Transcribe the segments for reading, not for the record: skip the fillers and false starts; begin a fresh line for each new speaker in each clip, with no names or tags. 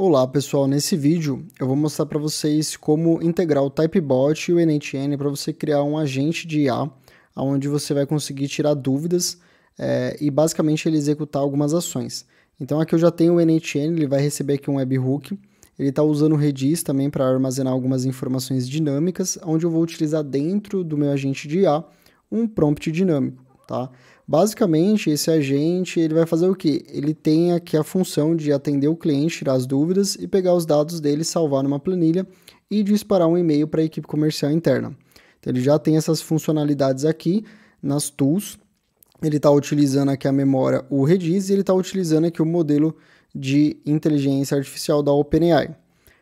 Olá pessoal, nesse vídeo eu vou mostrar para vocês como integrar o Typebot e o n8n para você criar um agente de IA, onde você vai conseguir tirar dúvidas e basicamente ele executar algumas ações. Então aqui eu já tenho o n8n, ele vai receber aqui um webhook, ele está usando o Redis também para armazenar algumas informações dinâmicas, onde eu vou utilizar dentro do meu agente de IA um prompt dinâmico, tá? Basicamente, esse agente ele vai fazer o quê? Ele tem aqui a função de atender o cliente, tirar as dúvidas e pegar os dados dele, salvar numa planilha e disparar um e-mail para a equipe comercial interna. Então, ele já tem essas funcionalidades aqui nas tools. Ele está utilizando aqui a memória, o Redis, e ele está utilizando aqui o modelo de inteligência artificial da OpenAI.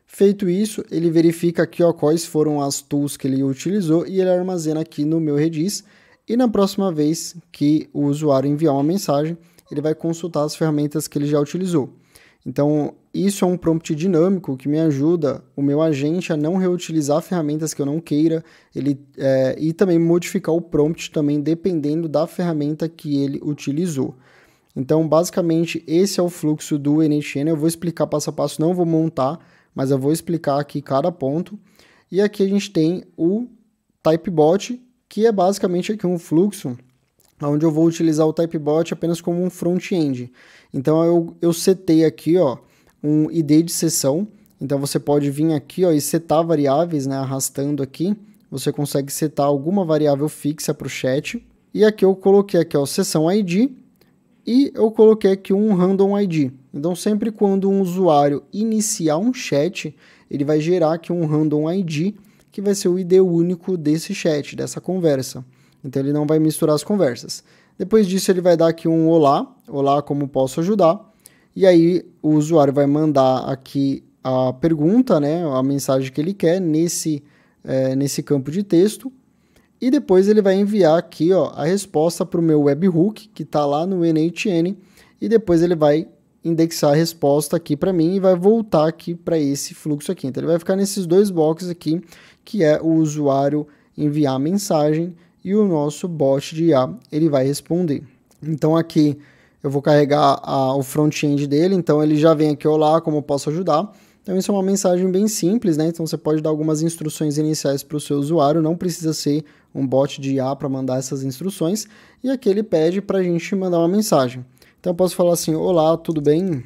Feito isso, ele verifica aqui quais foram as tools que ele utilizou e ele armazena aqui no meu Redis. E na próxima vez que o usuário enviar uma mensagem, ele vai consultar as ferramentas que ele já utilizou. Então, isso é um prompt dinâmico que me ajuda o meu agente a não reutilizar ferramentas que eu não queira, e também modificar o prompt também dependendo da ferramenta que ele utilizou. Então, basicamente, esse é o fluxo do n8n. Eu vou explicar passo a passo, não vou montar, mas eu vou explicar aqui cada ponto. E aqui a gente tem o Typebot, que é basicamente aqui um fluxo onde eu vou utilizar o Typebot apenas como um front-end. Então eu setei aqui um ID de sessão, então você pode vir aqui e setar variáveis, né, arrastando aqui, você consegue setar alguma variável fixa para o chat, e aqui eu coloquei aqui sessão ID, e eu coloquei aqui um random ID. Então sempre quando um usuário iniciar um chat, ele vai gerar aqui um random ID, que vai ser o ID único desse chat, dessa conversa. Então ele não vai misturar as conversas. Depois disso ele vai dar aqui um olá, como posso ajudar? E aí o usuário vai mandar aqui a pergunta, né, a mensagem que ele quer nesse campo de texto. E depois ele vai enviar aqui a resposta para o meu webhook, que está lá no n8n, e depois ele vai indexar a resposta aqui para mim e vai voltar aqui para esse fluxo aqui. Então ele vai ficar nesses dois blocos aqui, que é o usuário enviar a mensagem e o nosso bot de IA, ele vai responder. Então aqui eu vou carregar o front-end dele, então ele já vem aqui, olá, como eu posso ajudar? Então isso é uma mensagem bem simples, né? Então você pode dar algumas instruções iniciais para o seu usuário, não precisa ser um bot de IA para mandar essas instruções, e aqui ele pede para a gente mandar uma mensagem. Então eu posso falar assim, olá, tudo bem?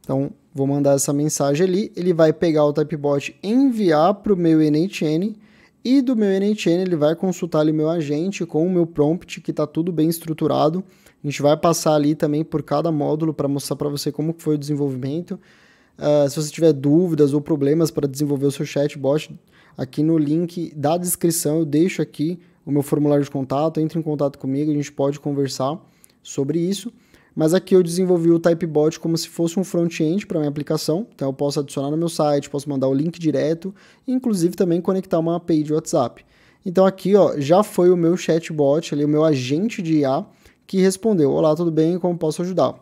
Então vou mandar essa mensagem ali, ele vai pegar o Typebot e enviar para o meu n8n, e do meu n8n ele vai consultar ali meu agente com o meu prompt, que está tudo bem estruturado. A gente vai passar ali também por cada módulo para mostrar para você como foi o desenvolvimento. Se você tiver dúvidas ou problemas para desenvolver o seu chatbot, aqui no link da descrição eu deixo aqui o meu formulário de contato, entre em contato comigo, a gente pode conversar sobre isso. Mas aqui eu desenvolvi o Typebot como se fosse um front-end para minha aplicação, então eu posso adicionar no meu site, posso mandar o link direto, e inclusive também conectar uma API de WhatsApp. Então aqui já foi o meu chatbot, ali, o meu agente de IA, que respondeu, olá, tudo bem, como posso ajudar?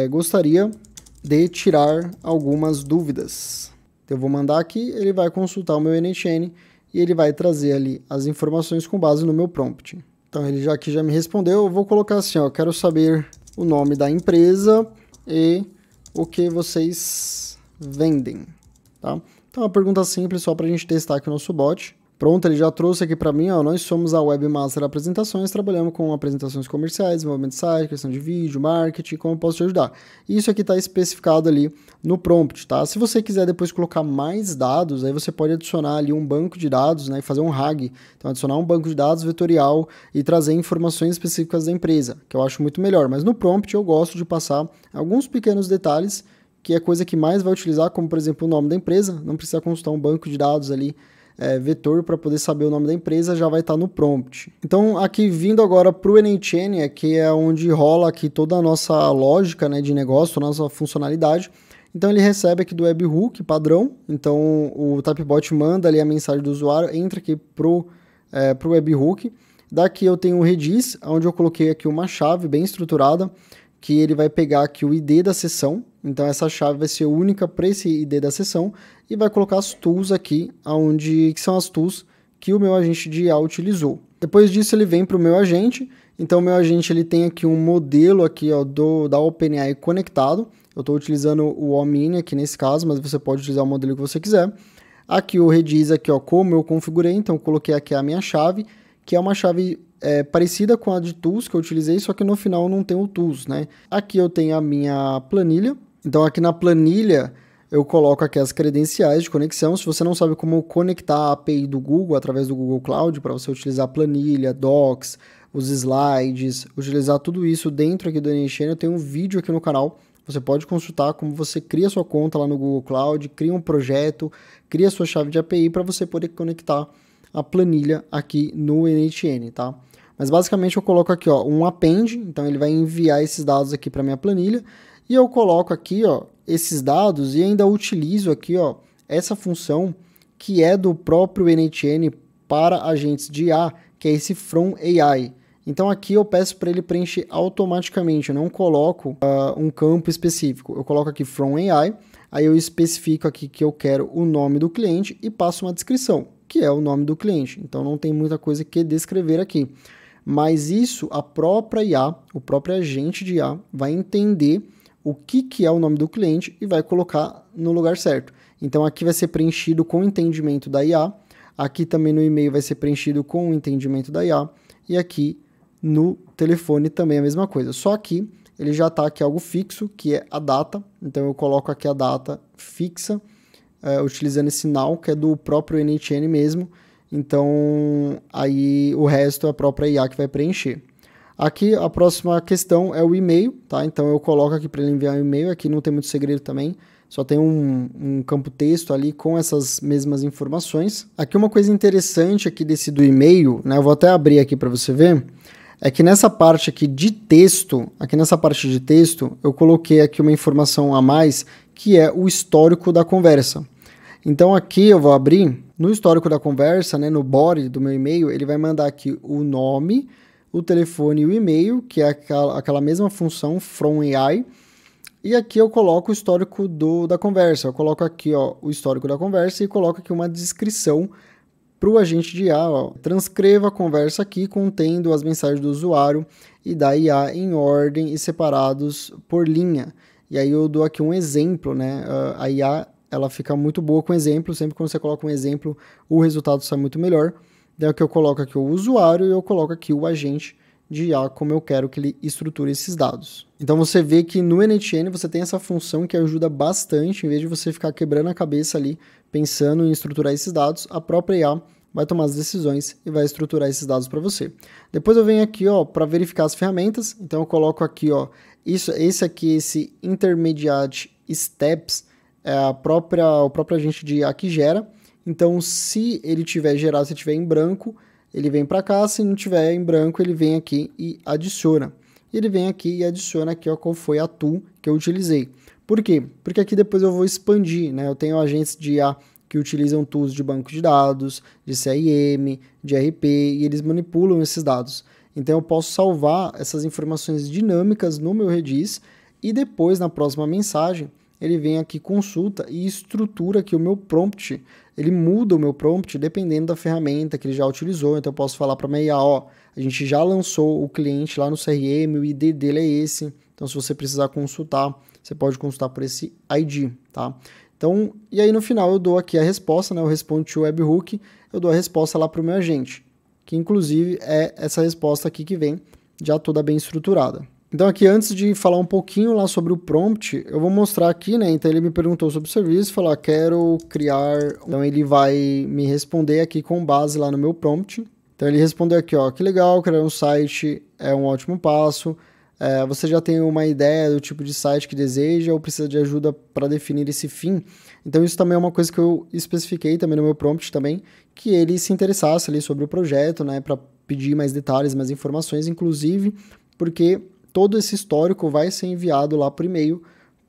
Gostaria de tirar algumas dúvidas. Então, eu vou mandar aqui, ele vai consultar o meu n8n e ele vai trazer ali as informações com base no meu prompt. Então ele aqui já me respondeu, eu vou colocar assim, quero saber o nome da empresa e o que vocês vendem, tá? Então é uma pergunta simples só para a gente testar aqui o nosso bot. Pronto, ele já trouxe aqui para mim, nós somos a Webmaster Apresentações, trabalhamos com apresentações comerciais, desenvolvimento de site, questão de vídeo, marketing, como eu posso te ajudar. Isso aqui está especificado ali no prompt, tá? Se você quiser depois colocar mais dados, aí você pode adicionar ali um banco de dados, né, e fazer um RAG. Então adicionar um banco de dados vetorial e trazer informações específicas da empresa, que eu acho muito melhor. Mas no prompt eu gosto de passar alguns pequenos detalhes, que é a coisa que mais vai utilizar, como por exemplo o nome da empresa, não precisa consultar um banco de dados ali, vetor para poder saber o nome da empresa, já vai estar no prompt. Então aqui vindo agora para o n8n, que é onde rola aqui toda a nossa lógica, né, de negócio, toda a nossa funcionalidade. Então ele recebe aqui do webhook padrão, então o Typebot manda ali a mensagem do usuário, entra aqui pro webhook. Daqui eu tenho o Redis, onde eu coloquei aqui uma chave bem estruturada, que ele vai pegar aqui o ID da sessão, então essa chave vai ser única para esse ID da sessão, e vai colocar as tools aqui, que são as tools que o meu agente de IA utilizou. Depois disso ele vem para o meu agente, então o meu agente ele tem aqui um modelo aqui, da OpenAI conectado, Eu estou utilizando o OMINI aqui nesse caso, mas você pode utilizar o modelo que você quiser. Aqui o Redis, aqui, ó, como eu configurei, então eu coloquei aqui a minha chave, que é uma chave parecida com a de tools que eu utilizei, só que no final não tem o tools, né? Aqui eu tenho a minha planilha, então aqui na planilha eu coloco aqui as credenciais de conexão. Se você não sabe como conectar a API do Google através do Google Cloud, para você utilizar a planilha, docs, os slides, utilizar tudo isso dentro aqui do NHN, eu tenho um vídeo aqui no canal. Você pode consultar como você cria sua conta lá no Google Cloud, cria um projeto, cria sua chave de API para você poder conectar a planilha aqui no NHN, tá? Mas basicamente eu coloco aqui, ó, um append, então ele vai enviar esses dados aqui para minha planilha, e eu coloco aqui, ó, esses dados e ainda utilizo aqui, ó, essa função que é do próprio NHN para agentes de IA, que é esse From AI. Então aqui eu peço para ele preencher automaticamente, eu não coloco um campo específico, eu coloco aqui From AI, aí eu especifico aqui que eu quero o nome do cliente e passo uma descrição, que é o nome do cliente. Então não tem muita coisa que descrever aqui. Mas isso a própria IA, o próprio agente de IA vai entender o que é o nome do cliente e vai colocar no lugar certo. Então aqui vai ser preenchido com o entendimento da IA, aqui também no e-mail vai ser preenchido com o entendimento da IA, e aqui no telefone também a mesma coisa. Só que ele já está aqui algo fixo, que é a data, então eu coloco aqui a data fixa, utilizando esse now, que é do próprio NHN mesmo, então aí o resto é a própria IA que vai preencher. Aqui a próxima questão é o e-mail, tá? Então eu coloco aqui para ele enviar um e-mail, aqui não tem muito segredo também, só tem um campo texto ali com essas mesmas informações. Aqui uma coisa interessante aqui desse do e-mail, né? Eu vou até abrir aqui para você ver, é que nessa parte aqui de texto, eu coloquei aqui uma informação a mais, que é o histórico da conversa. Então aqui eu vou abrir, no histórico da conversa, né, no body do meu e-mail, ele vai mandar aqui o nome, o telefone e o e-mail, que é aquela mesma função From AI, e aqui eu coloco o histórico da conversa. Eu coloco aqui, ó, o histórico da conversa e coloco aqui uma descrição para o agente de IA. Ó. Transcreva a conversa aqui contendo as mensagens do usuário e da IA em ordem e separados por linha. E aí eu dou aqui um exemplo, né? A IA ela fica muito boa com exemplo, sempre que você coloca um exemplo, o resultado sai muito melhor. Então aqui eu coloco aqui o usuário e eu coloco aqui o agente de IA, como eu quero que ele estruture esses dados. Então você vê que no NHN você tem essa função que ajuda bastante, em vez de você ficar quebrando a cabeça ali, pensando em estruturar esses dados, a própria IA vai tomar as decisões e vai estruturar esses dados para você. Depois eu venho aqui, ó, para verificar as ferramentas, então eu coloco aqui, ó, esse Intermediate Steps, é o próprio agente de IA que gera. Então, se ele tiver gerado, se tiver em branco, ele vem para cá. Se não tiver em branco, ele vem aqui e adiciona. E ele vem aqui e adiciona aqui, ó, qual foi a tool que eu utilizei. Por quê? Porque aqui depois eu vou expandir, né? Eu tenho agentes de IA que utilizam tools de banco de dados, de CRM, de RP, e eles manipulam esses dados. Então, eu posso salvar essas informações dinâmicas no meu Redis e depois, na próxima mensagem, ele vem aqui, consulta e estrutura aqui o meu prompt. Ele muda o meu prompt dependendo da ferramenta que ele já utilizou. Então eu posso falar para a IA, ó, a gente já lançou o cliente lá no CRM, o ID dele é esse. Então se você precisar consultar, você pode consultar por esse ID, tá? Então, e aí no final eu dou aqui a resposta, né? Eu respondo to webhook, eu dou a resposta lá para o meu agente, que inclusive é essa resposta aqui que vem já toda bem estruturada. Então aqui, antes de falar um pouquinho lá sobre o prompt, eu vou mostrar aqui, né? Então ele me perguntou sobre o serviço, falou, quero criar... Então ele vai me responder aqui com base lá no meu prompt. Então ele respondeu aqui, ó, que legal, criar um site é um ótimo passo. Você já tem uma ideia do tipo de site que deseja ou precisa de ajuda para definir esse fim? Então isso também é uma coisa que eu especifiquei também no meu prompt também, que ele se interessasse ali sobre o projeto, né? Para pedir mais detalhes, mais informações, inclusive porque todo esse histórico vai ser enviado lá por e-mail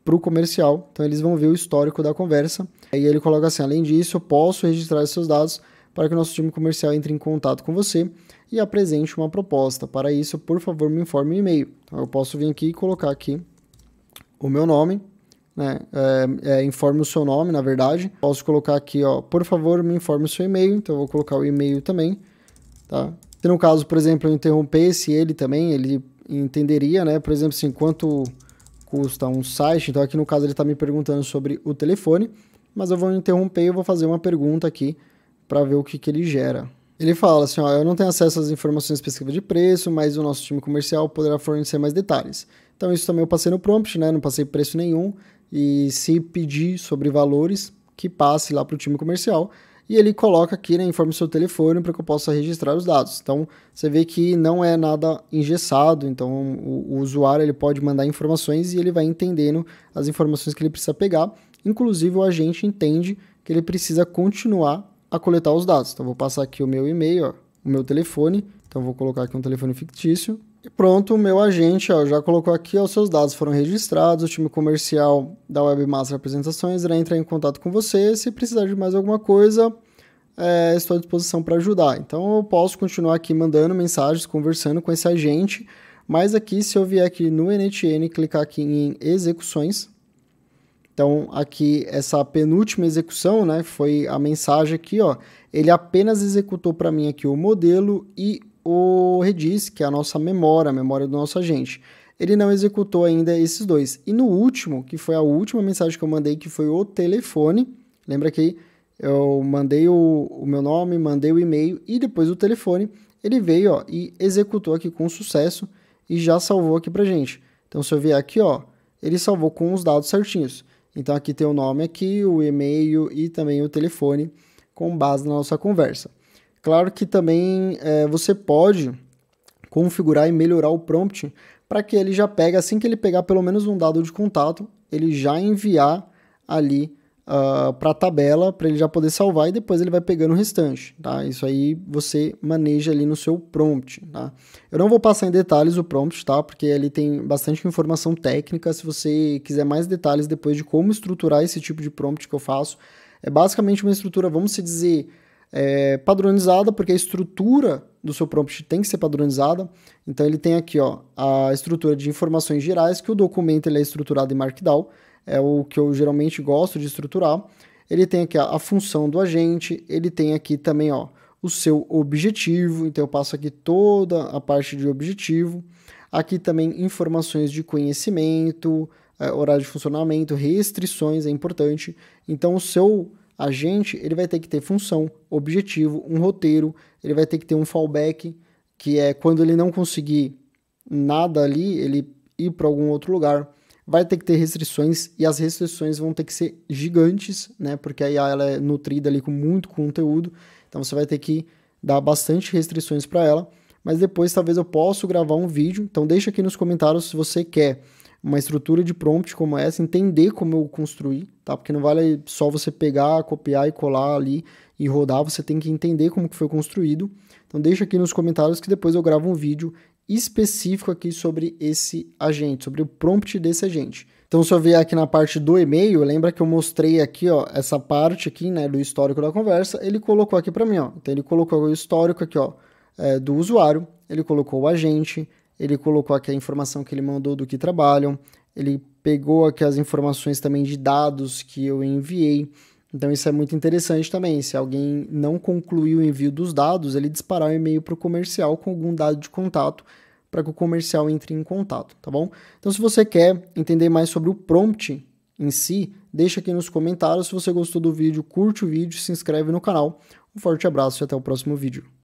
para o comercial. Então, eles vão ver o histórico da conversa. Aí ele coloca assim, além disso, eu posso registrar seus dados para que o nosso time comercial entre em contato com você e apresente uma proposta. Para isso, por favor, me informe o e-mail. Então, eu posso vir aqui e colocar aqui o meu nome, né? Informe o seu nome, na verdade. Posso colocar aqui, ó, por favor, me informe o seu e-mail. Então, eu vou colocar o e-mail também, tá? Se no caso, por exemplo, eu interrompesse ele também, ele entenderia, né? Por exemplo, assim, quanto custa um site, então aqui no caso ele está me perguntando sobre o telefone, mas eu vou interromper e eu vou fazer uma pergunta aqui para ver o que ele gera. Ele fala assim, ó, eu não tenho acesso às informações específicas de preço, mas o nosso time comercial poderá fornecer mais detalhes. Então isso também eu passei no prompt, né, não passei preço nenhum, e se pedir sobre valores, que passe lá para o time comercial, e ele coloca aqui, né, informe seu telefone para que eu possa registrar os dados. Então, você vê que não é nada engessado, então o usuário ele pode mandar informações e ele vai entendendo as informações que ele precisa pegar, inclusive o agente entende que ele precisa continuar a coletar os dados. Então, vou passar aqui o meu e-mail, ó, o meu telefone, então vou colocar aqui um telefone fictício, e pronto, o meu agente ó, já colocou aqui, ó, os seus dados foram registrados, o time comercial da Webmaster Apresentações irá entrar em contato com você, se precisar de mais alguma coisa, estou à disposição para ajudar. Então eu posso continuar aqui mandando mensagens, conversando com esse agente, mas aqui se eu vier aqui no NTN, clicar aqui em execuções, então aqui essa penúltima execução, né, foi a mensagem aqui, ó, ele apenas executou para mim aqui o modelo e o Redis, que é a nossa memória, a memória do nosso agente. Ele não executou ainda esses dois. E no último, que foi a última mensagem que eu mandei, que foi o telefone, lembra que eu mandei o meu nome, mandei o e-mail e depois o telefone, ele veio ó, e executou aqui com sucesso e já salvou aqui pra gente. Então se eu vier aqui, ó, ele salvou com os dados certinhos. Então aqui tem o nome aqui, o e-mail e também o telefone com base na nossa conversa. Claro que também você pode configurar e melhorar o prompt para que ele já pegue, assim que ele pegar pelo menos um dado de contato, ele já enviar ali para a tabela, para ele já poder salvar e depois ele vai pegando o restante, tá? Isso aí você maneja ali no seu prompt, tá? Eu não vou passar em detalhes o prompt, tá? Porque ali tem bastante informação técnica, se você quiser mais detalhes depois de como estruturar esse tipo de prompt que eu faço, é basicamente uma estrutura, vamos se dizer, padronizada, porque a estrutura do seu prompt tem que ser padronizada. Então ele tem aqui ó, a estrutura de informações gerais, que o documento ele é estruturado em Markdown, é o que eu geralmente gosto de estruturar. Ele tem aqui a função do agente, ele tem aqui também ó, o seu objetivo, então eu passo aqui toda a parte de objetivo. Aqui também informações de conhecimento, horário de funcionamento, restrições, é importante. Então o seu agente, ele vai ter que ter função, objetivo, um roteiro, ele vai ter que ter um fallback, que é quando ele não conseguir nada ali, ele ir para algum outro lugar, vai ter que ter restrições, e as restrições vão ter que ser gigantes, né, porque a IA ela é nutrida ali com muito conteúdo, então você vai ter que dar bastante restrições para ela, mas depois talvez eu possa gravar um vídeo, então deixa aqui nos comentários se você quer uma estrutura de prompt como essa, entender como eu construí, tá? Porque não vale só você pegar, copiar e colar ali e rodar, você tem que entender como que foi construído. Então deixa aqui nos comentários que depois eu gravo um vídeo específico aqui sobre esse agente, sobre o prompt desse agente. Então se eu vier aqui na parte do e-mail, lembra que eu mostrei aqui, ó, essa parte aqui, né, do histórico da conversa, ele colocou aqui para mim, ó. Então ele colocou o histórico aqui, ó, do usuário, ele colocou o agente, ele colocou aqui a informação que ele mandou do que trabalham, ele pegou aqui as informações também de dados que eu enviei, então isso é muito interessante também, se alguém não concluiu o envio dos dados, ele disparar um e-mail para o comercial com algum dado de contato, para que o comercial entre em contato, tá bom? Então se você quer entender mais sobre o prompt em si, deixa aqui nos comentários, se você gostou do vídeo, curte o vídeo, se inscreve no canal, um forte abraço e até o próximo vídeo.